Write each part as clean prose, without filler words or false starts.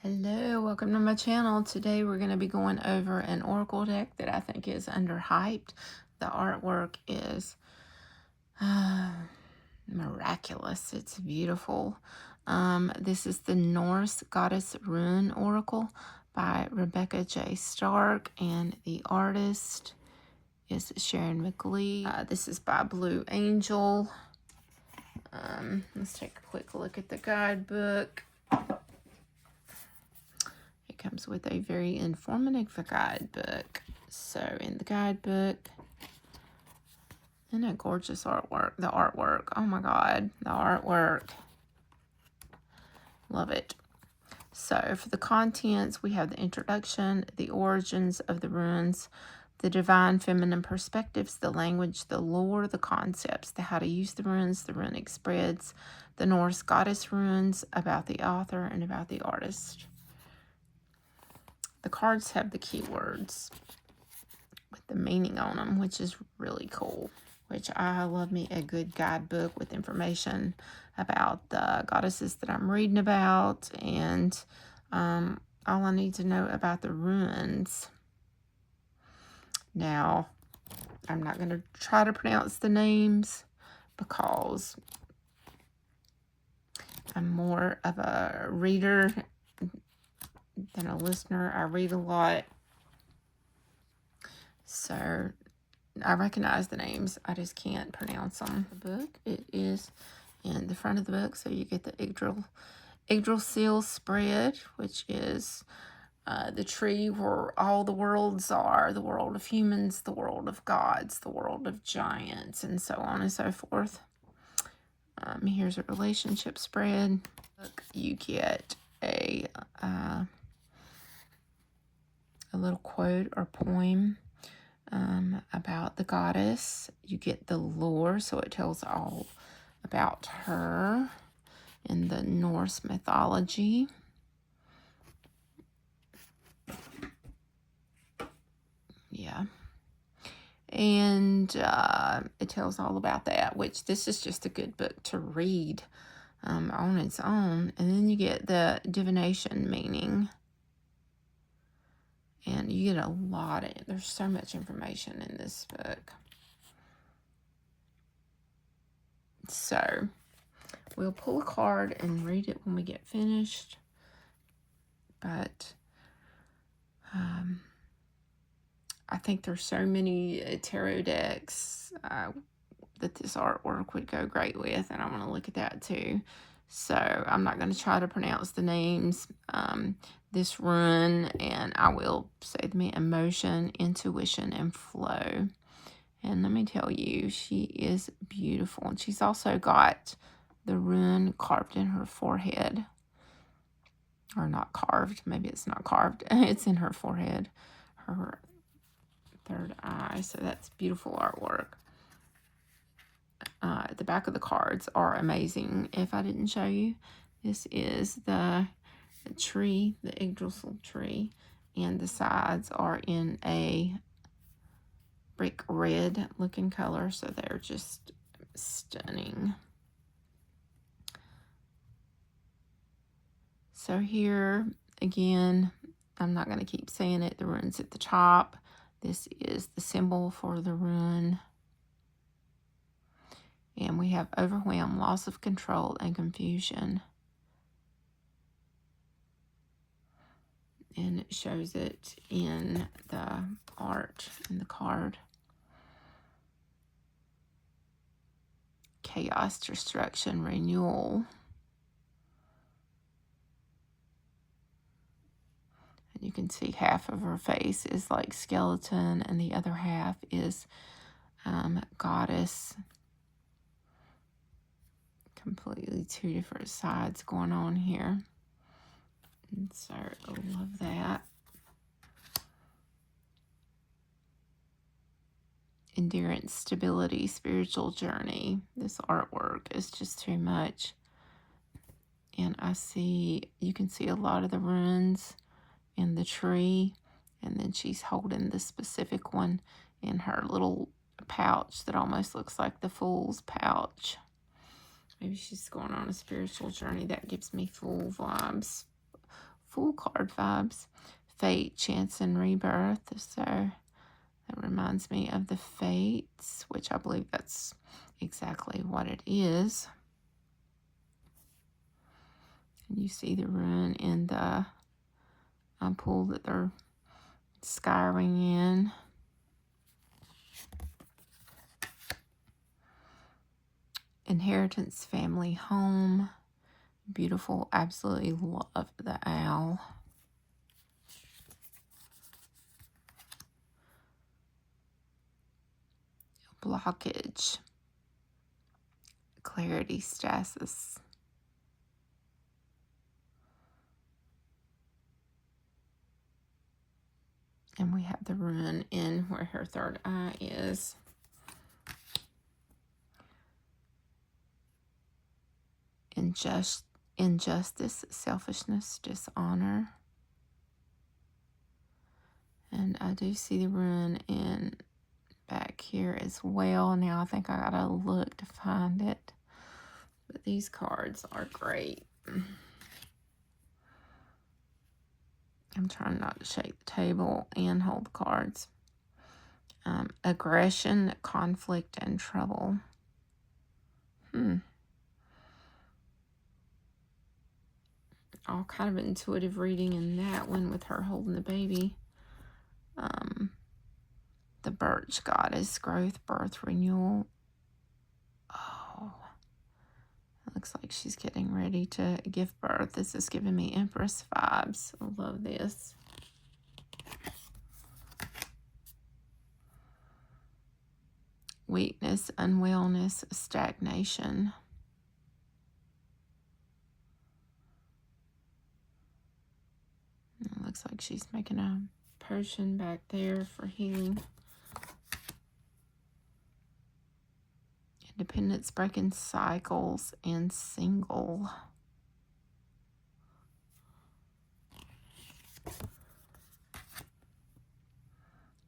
Hello, welcome to my channel. Today we're going to be going over an oracle deck that I think is underhyped. The artwork is miraculous. It's beautiful. This is the Norse Goddess Rune Oracle by Rebecca J. Stark, and the artist is Sharon McLeod. This is by Blue Angel. Let's take a quick look at the guidebook. Comes with a very informative guidebook. So in the guidebook, isn't it gorgeous artwork? The artwork, oh my god, the artwork, love it. So for the contents, we have the introduction, the origins of the runes, the divine feminine perspectives, the language, the lore, the concepts, the how to use the runes, the runic spreads, the Norse goddess runes, about the author and about the artist. The cards have the keywords with the meaning on them, which is really cool. Which I love me a good guidebook with information about the goddesses that I'm reading about, and all I need to know about the runes. Now, I'm not going to try to pronounce the names because I'm more of a reader than a listener. I read a lot, so I recognize the names. I just can't pronounce them. The book, it is in the front of the book, so you get the Yggdrasil spread, which is the tree where all the worlds are, the world of humans, the world of gods, the world of giants, and so on and so forth. Here's a relationship spread. You get a little quote or poem about the goddess. You get the lore, so it tells all about her in the Norse mythology. Yeah. And it tells all about that, which this is just a good book to read on its own. And then you get the divination meaning. And you get a lot of, there's so much information in this book. So, we'll pull a card and read it when we get finished. But, I think there's so many tarot decks that this artwork would go great with, and I want to look at that too. So, I'm not going to try to pronounce the names. This rune, and I will say the emotion, intuition, and flow. And let me tell you, she is beautiful. And she's also got the rune carved in her forehead. Or not carved. Maybe it's not carved. It's in her forehead. Her third eye. So that's beautiful artwork. The back of the cards are amazing. If I didn't show you, this is the tree, the Yggdrasil tree, and the sides are in a brick red looking color, so they're just stunning. So here again, I'm not going to keep saying it, the rune's at the top. This is the symbol for the rune. And we have overwhelm, loss of control, and confusion. And it shows it in the art in the card. Chaos, destruction, renewal. And you can see half of her face is like skeleton, and the other half is goddess. Completely two different sides going on here. And so I love that. Endurance, stability, spiritual journey. This artwork is just too much. And you can see a lot of the runes in the tree. And then she's holding this specific one in her little pouch that almost looks like the Fool's pouch. Maybe she's going on a spiritual journey. That gives me full vibes. Fool card vibes. Fate, chance, and rebirth. So that reminds me of the Fates, which I believe that's exactly what it is. And you see the rune in the pool that they're scouring in. Inheritance, family, home. Beautiful. Absolutely love the owl. Blockage. Clarity, stasis. And we have the rune in where her third eye is. Injustice, selfishness, dishonor. And I do see the rune in back here as well. Now I think I gotta look to find it. But these cards are great. I'm trying not to shake the table and hold the cards. Aggression, conflict, and trouble. All kind of intuitive reading in that one with her holding the baby. The Birch Goddess, growth, birth, renewal. Oh, it looks like she's getting ready to give birth. This is giving me Empress vibes. I love this. Weakness, unwellness, stagnation. It looks like she's making a potion back there for healing. Independence, breaking cycles, and single.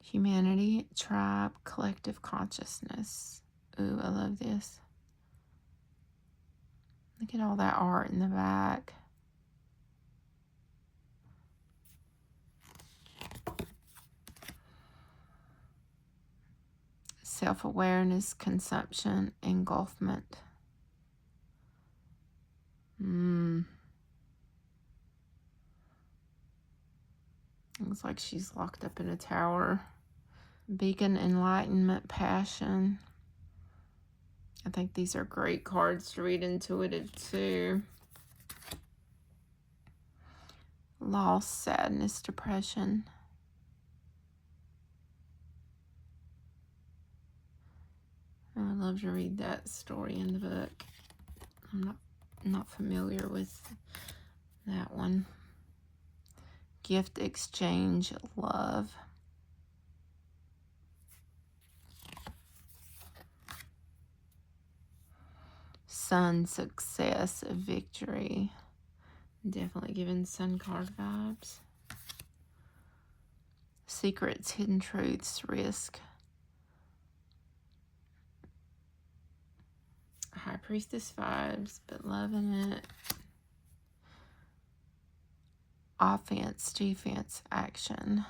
Humanity, tribe, collective consciousness. Ooh, I love this. Look at all that art in the back. Self-awareness, consumption, engulfment. Looks like she's locked up in a tower. Beacon, enlightenment, passion. I think these are great cards to read intuitive too. Loss, sadness, depression. I would love to read that story in the book. I'm not familiar with that one. Gift, exchange, love. Sun, success, victory. Definitely giving sun card vibes. Secrets, hidden truths, risk. High Priestess vibes, but loving it. Offense, defense, action.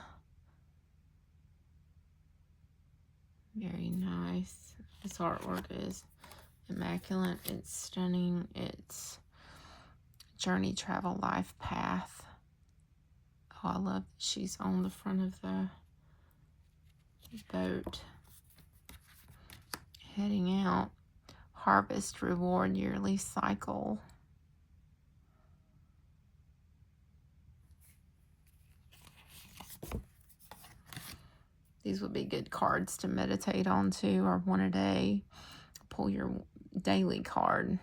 Very nice. This artwork is immaculate. It's stunning. It's journey, travel, life path. Oh, I love that she's on the front of the boat heading out. Harvest, reward, yearly cycle. These would be good cards to meditate on too, or one a day. Pull your daily card,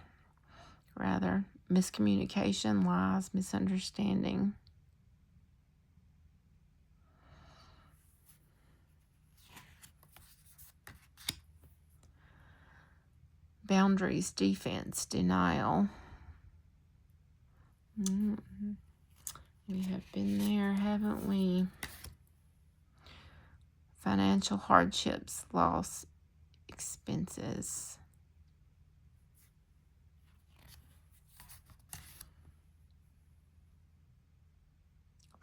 rather. Miscommunication, lies, misunderstanding. Boundaries, defense, denial. We have been there, haven't we? Financial hardships, loss, expenses.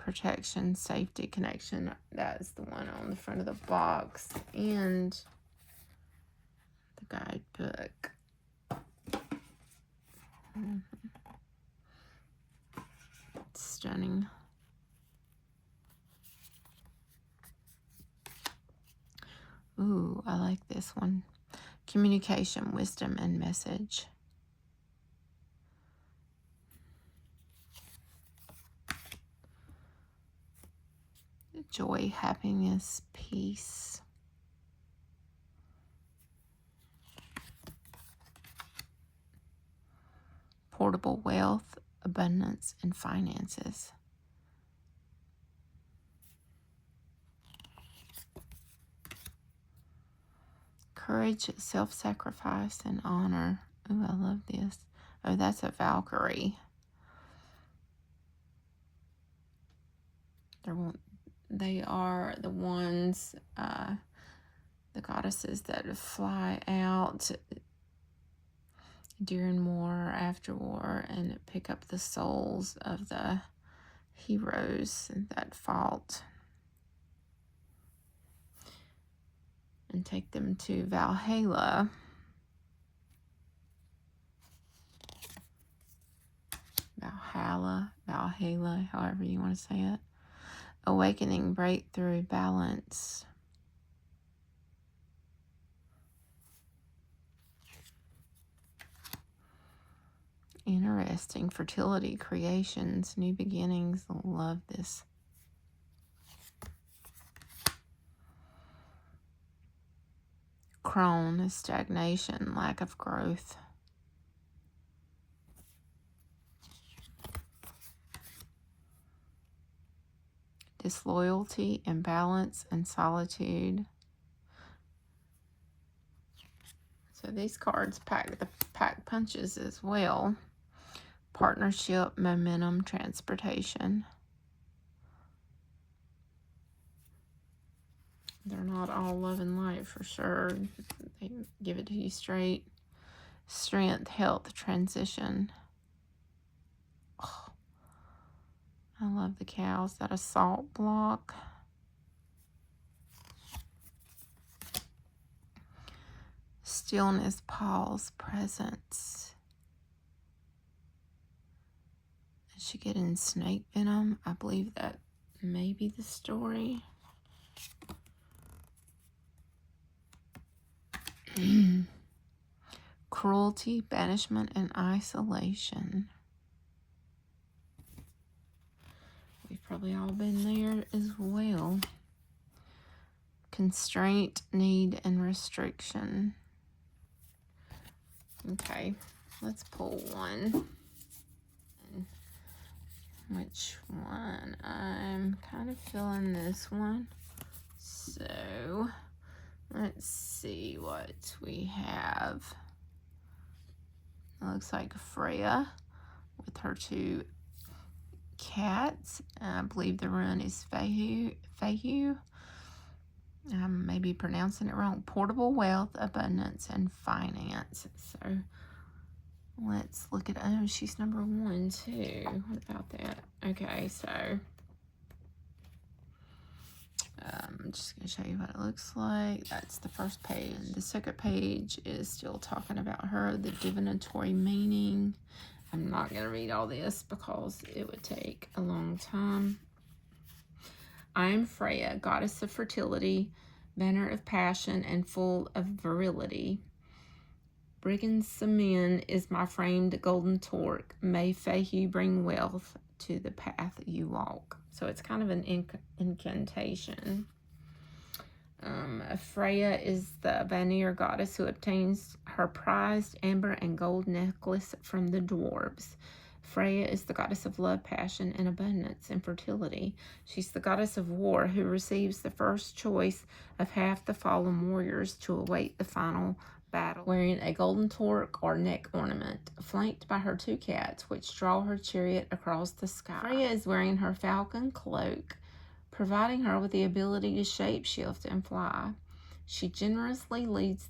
protection, safety, connection. That is the one on the front of the box. And the guidebook. Stunning. Ooh, I like this one. Communication, wisdom, and message. Joy, happiness, peace. Portable wealth, abundance, and finances. Courage, self-sacrifice, and honor. Ooh, I love this. Oh, that's a Valkyrie. They are the ones, the goddesses that fly out during war, after war, and pick up the souls of the heroes that fought and take them to Valhalla. Valhalla, however you want to say it. Awakening, breakthrough, balance. Interesting. Fertility, creations, new beginnings. Love this. Crone, stagnation, lack of growth. Disloyalty, imbalance, and solitude. So these cards pack punches as well. Partnership, momentum, transportation. They're not all love and light for sure. They give it to you straight. Strength, health, transition. Oh, I love the cows. That assault block. Stillness, pause, presence. Is she getting snake venom? I believe that may be the story. Cruelty, banishment, and isolation. We've probably all been there as well. Constraint, need, and restriction. Okay, let's pull one. Which one? I'm kind of feeling this one. So, let's see what we have. It looks like Freya with her two cats. I believe the rune is Fehu. I may be pronouncing it wrong. Portable wealth, abundance, and finance. So let's look at, oh, she's number 1 too. What about that? Okay, so I'm just going to show you what it looks like. That's the first page. The second page is still talking about her, the divinatory meaning. I'm not going to read all this because it would take a long time. I am Freya, goddess of fertility, banner of passion, and full of virility. Brigand Samin is my framed golden torque. May Fehu bring wealth to the path you walk. So it's kind of an incantation. Freya is the Vanir goddess who obtains her prized amber and gold necklace from the dwarves. Freya is the goddess of love, passion, and abundance and fertility. She's the goddess of war who receives the first choice of half the fallen warriors to await the final battle, wearing a golden torque or neck ornament, flanked by her two cats, which draw her chariot across the sky. Freya is wearing her falcon cloak, providing her with the ability to shapeshift and fly. She generously lends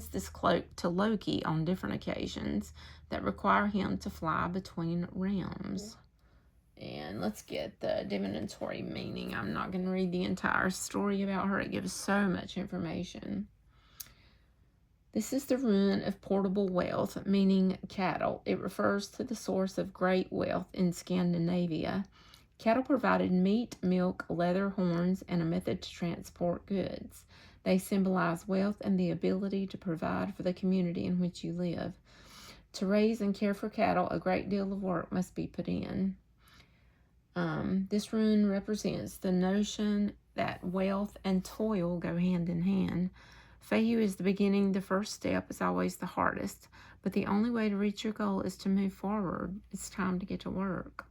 this cloak to Loki on different occasions that require him to fly between realms. And let's get the divinatory meaning. I'm not going to read the entire story about her. It gives so much information. This is the rune of portable wealth, meaning cattle. It refers to the source of great wealth in Scandinavia. Cattle provided meat, milk, leather, horns, and a method to transport goods. They symbolize wealth and the ability to provide for the community in which you live. To raise and care for cattle, a great deal of work must be put in. This rune represents the notion that wealth and toil go hand in hand. Fayu is the beginning. The first step is always the hardest, but the only way to reach your goal is to move forward. It's time to get to work.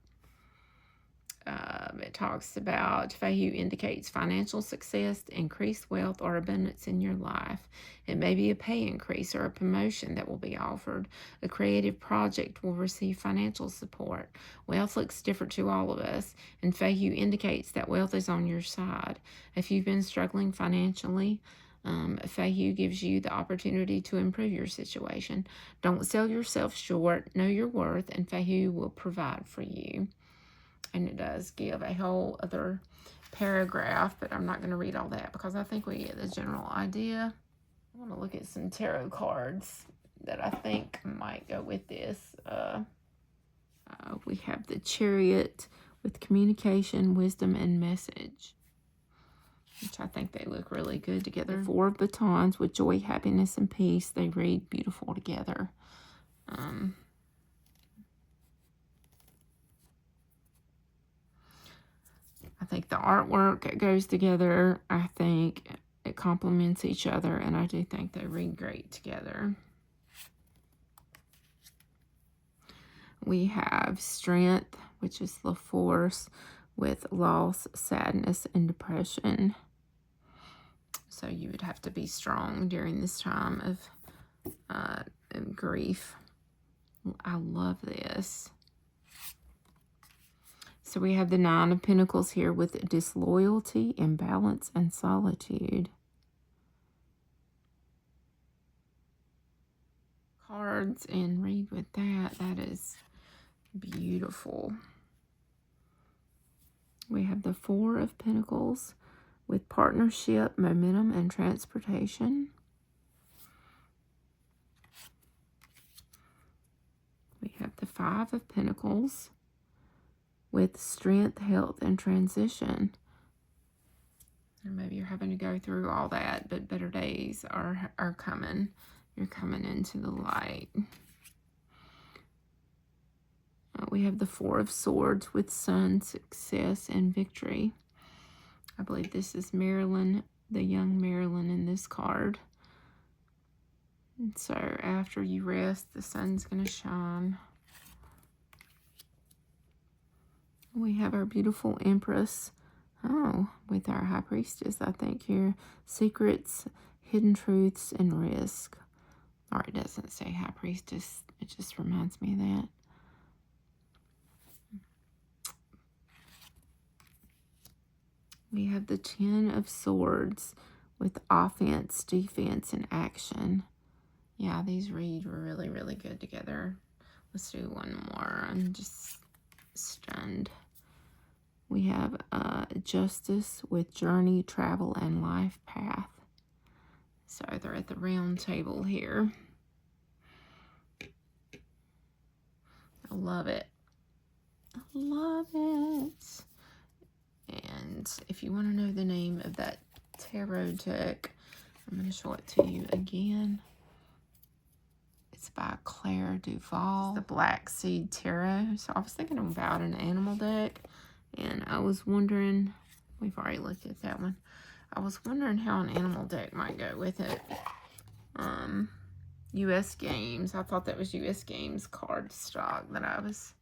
It talks about Fayu indicates financial success, increased wealth, or abundance in your life. It may be a pay increase or a promotion that will be offered. A creative project will receive financial support. Wealth looks different to all of us, and Fayu indicates that wealth is on your side. If you've been struggling financially, Fayu gives you the opportunity to improve your situation. Don't sell yourself short. Know your worth, and Fayu will provide for you. And it does give a whole other paragraph, but I'm not going to read all that because I think we get the general idea. I want to look at some tarot cards that I think might go with this. We have the Chariot with communication, wisdom, and message, which I think they look really good together. The Four of Batons with joy, happiness, and peace. They read beautiful together. I think the artwork goes together. I think it complements each other, and I do think they read great together. We have Strength, which is the Force, with loss, sadness, and depression. So you would have to be strong during this time of grief. I love this. So we have the Nine of Pentacles here with disloyalty, imbalance, and solitude. Cards and read with that. That is beautiful. We have the Four of Pentacles with partnership, momentum, and transportation. We have the Five of Pentacles with strength, health, and transition. Or maybe you're having to go through all that, but better days are coming. You're coming into the light. We have the Four of Swords with sun, success, and victory. I believe this is Marilyn, the young Marilyn in this card. And so after you rest, the sun's going to shine. We have our beautiful Empress. Oh, with our High Priestess, I think here. Secrets, hidden truths, and risk. Or it doesn't say High Priestess. It just reminds me of that. We have the Ten of Swords with offense, defense, and action. Yeah, these read really, really good together. Let's do one more. I'm just stunned. We have Justice with journey, travel, and life path. So they're at the round table here. I love it. I love it. And if you want to know the name of that tarot deck, I'm going to show it to you again. It's by Claire Duval. It's the Black Seed Tarot. So I was thinking about an animal deck. And I was wondering, we've already looked at that one. I was wondering how an animal deck might go with it. U.S. Games. I thought that was U.S. Games card stock that I was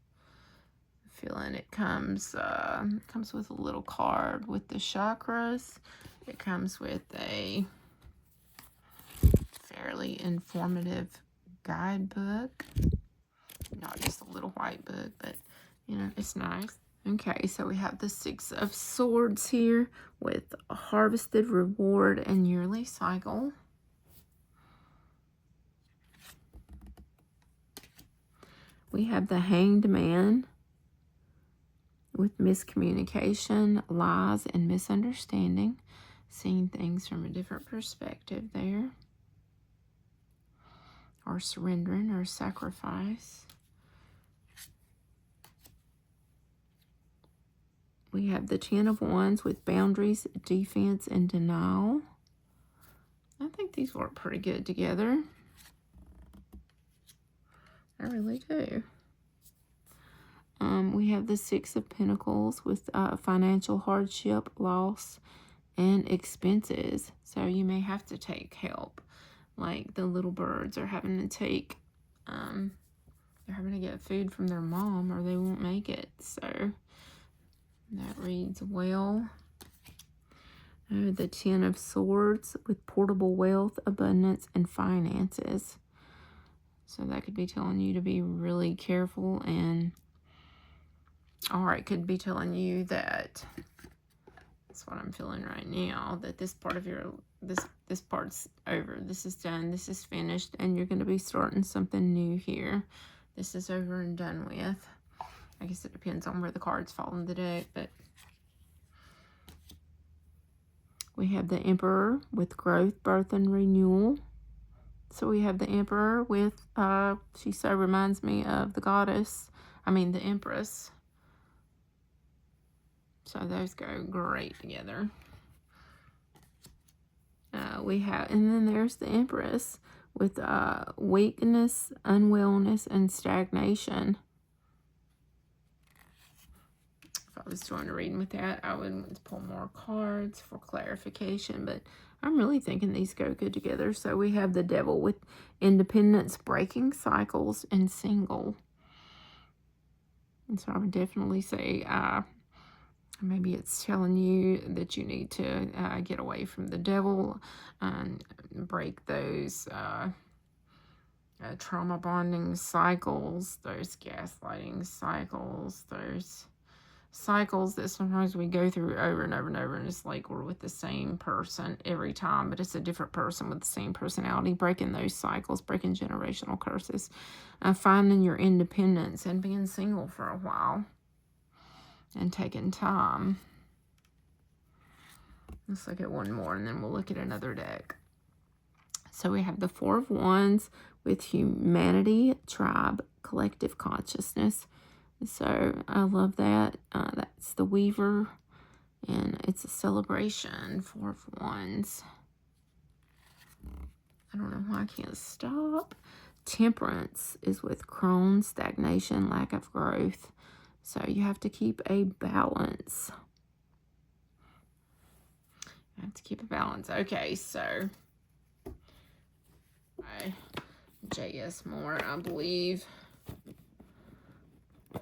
feeling. It comes with a little card with the chakras. It comes with a fairly informative guidebook. Not just a little white book, but, you know, it's nice. Okay, so we have the Six of Swords here with a harvested reward and yearly cycle. We have the Hanged Man with miscommunication, lies, and misunderstanding. Seeing things from a different perspective there. Or surrendering or sacrifice. We have the 10 of Wands with boundaries, defense, and denial. I think these work pretty good together. I really do. We have the 6 of Pentacles with financial hardship, loss, and expenses. So you may have to take help. Like the little birds are having to take, they're having to get food from their mom or they won't make it. So that reads well. The 10 of Swords with portable wealth, abundance, and finances. So that could be telling you to be really careful, and or it could be telling you that, that's what I'm feeling right now, that this part of your, this part's over. This is done. This is finished, and you're going to be starting something new here. This is over and done with. I guess it depends on where the cards fall in the deck, but we have the Emperor with growth, birth, and renewal. So we have the Emperor with, she so reminds me of the the Empress. So those go great together. We have, and then there's the Empress with weakness, unwellness, and stagnation. If I was doing a reading with that, I would pull more cards for clarification, but I'm really thinking these go good together. So we have the Devil with independence, breaking cycles, and single. And so I would definitely say maybe it's telling you that you need to get away from the devil and break those trauma bonding cycles, those gaslighting cycles, those cycles that sometimes we go through over and over and over, and it's like we're with the same person every time, but it's a different person with the same personality. Breaking those cycles, breaking generational curses, finding your independence, and being single for a while, and taking time. Let's look at one more, and then we'll look at another deck. So we have the 4 of Wands with humanity, tribe, collective consciousness. So I love that. That's the Weaver, and it's a celebration. 4 of Wands. I don't know why I can't stop. Temperance is with crone, stagnation, lack of growth. So you have to keep a balance. You have to keep a balance. Okay, so J.S. Moore, I believe.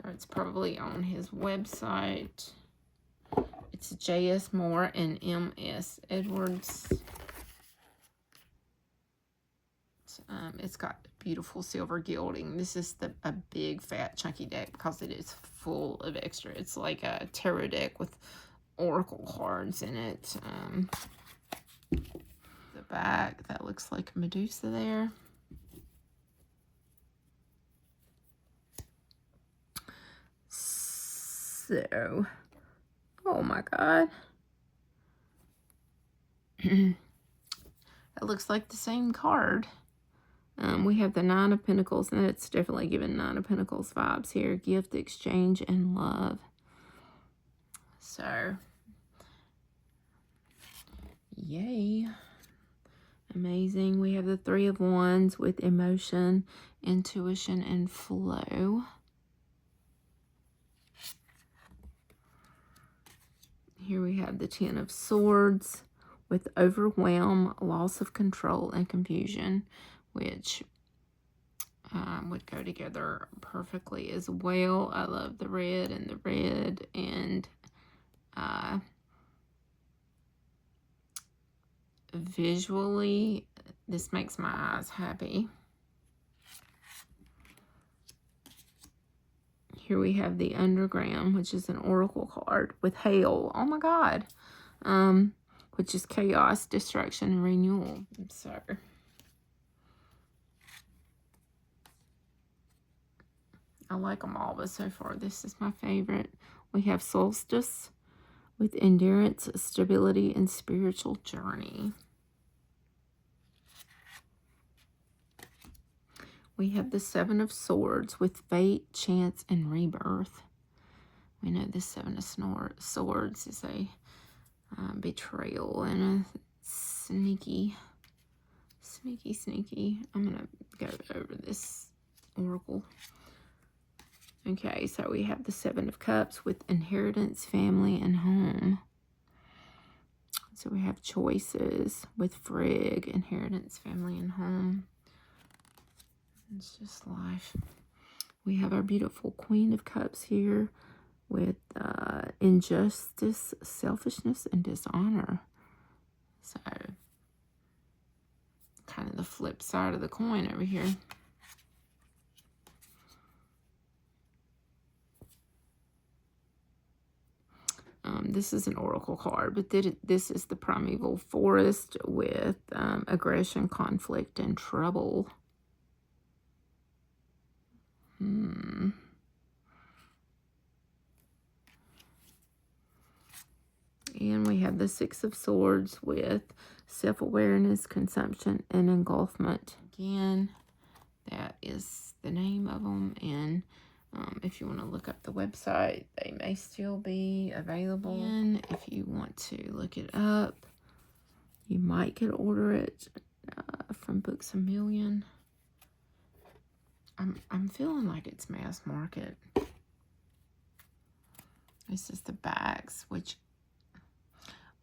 It's probably on his website. It's J.S. Moore and M.S. Edwards. It's got beautiful silver gilding. This is a big, fat, chunky deck because it is full of extra. It's like a tarot deck with oracle cards in it. The back, that looks like Medusa there. So, oh my God. It looks like the same card. We have the 9 of Pentacles, and it's definitely giving 9 of Pentacles vibes here. Gift, exchange, and love. So, yay. Amazing. We have the 3 of Wands with emotion, intuition, and flow. Here we have the 10 of Swords with overwhelm, loss of control, and confusion, which would go together perfectly as well. I love the red, and visually, this makes my eyes happy. Here we have the Underground, which is an oracle card with hail. Oh my God. Which is chaos, destruction, and renewal. So I like them all, but so far this is my favorite. We have solstice with endurance, stability, and spiritual journey. We have the Seven of Swords with fate, chance, and rebirth. We know the Seven of Swords is a betrayal and a sneaky. I'm going to go over this oracle. Okay, so we have the Seven of Cups with inheritance, family, and home. So we have choices with Frigg, inheritance, family, and home. It's just life. We have our beautiful Queen of Cups here with injustice, selfishness, and dishonor. So, kind of the flip side of the coin over here. This is an oracle card, but this is the primeval forest with aggression, conflict, and trouble. And we have the Six of Swords with self-awareness, consumption, and engulfment. Again, that is the name of them. And if you want to look up the website, they may still be available. And if you want to look it up, you might could order it from Books A Million. I'm feeling like it's mass market. This is the backs, which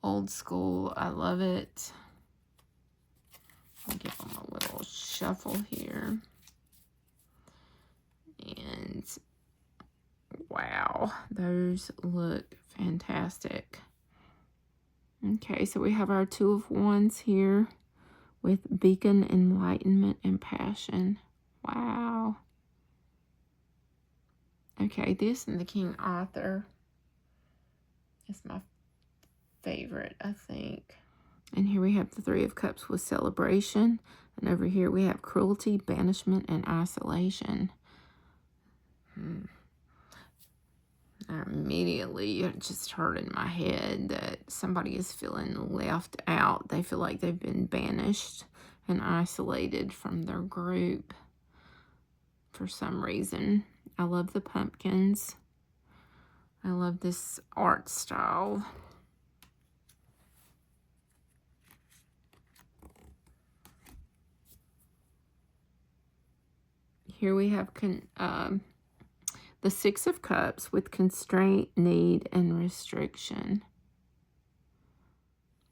old school. I love it. I'll give them a little shuffle here. And wow, those look fantastic. Okay, so we have our Two of Wands here with beacon, enlightenment, and passion. Wow. Okay, this and the King Arthur is my favorite, I think. And here we have the Three of Cups with celebration. And over here we have cruelty, banishment, and isolation. I immediately just heard in my head that somebody is feeling left out. They feel like they've been banished and isolated from their group for some reason. I love the pumpkins. I love this art style. Here we have the Six of Cups with constraint, need, and restriction.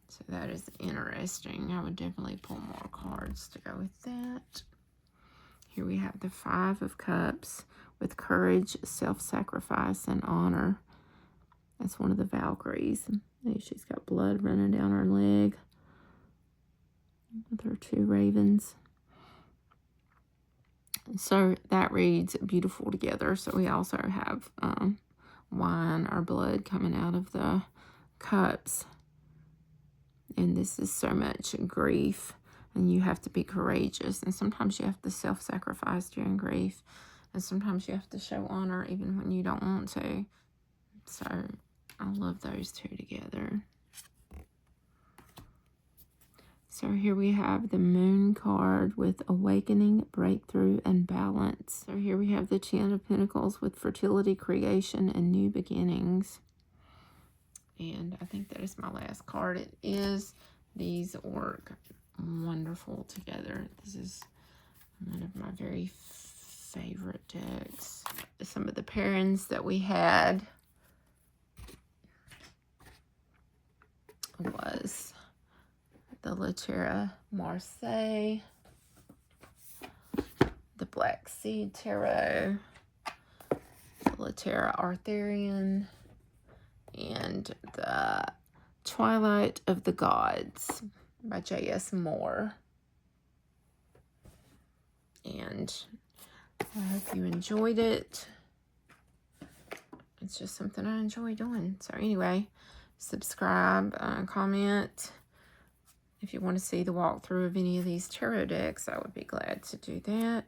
So that is interesting. I would definitely pull more cards to go with that. Here we have the Five of Cups with courage, self-sacrifice, and honor. That's one of the Valkyries. She's got blood running down her leg with her two ravens. So that reads beautiful together. So we also have wine or blood coming out of the cups. And this is so much grief. And you have to be courageous. And sometimes you have to self-sacrifice during grief. And sometimes you have to show honor even when you don't want to. So I love those two together. So here we have the Moon card with awakening, breakthrough, and balance. So here we have the Ten of Pentacles with fertility, creation, and new beginnings. And I think that is my last card. It is. These work wonderful together. This is one of my very favorite decks. Some of the pairings that we had was the Latera Marseille, the Black Seed Tarot, the Latera Arthurian, and the Twilight of the Gods by J.S. Moore. And I hope you enjoyed it. It's just something I enjoy doing. So anyway, subscribe, comment. If you want to see the walkthrough of any of these tarot decks, I would be glad to do that.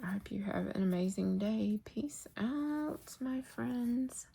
I hope you have an amazing day. Peace out, my friends.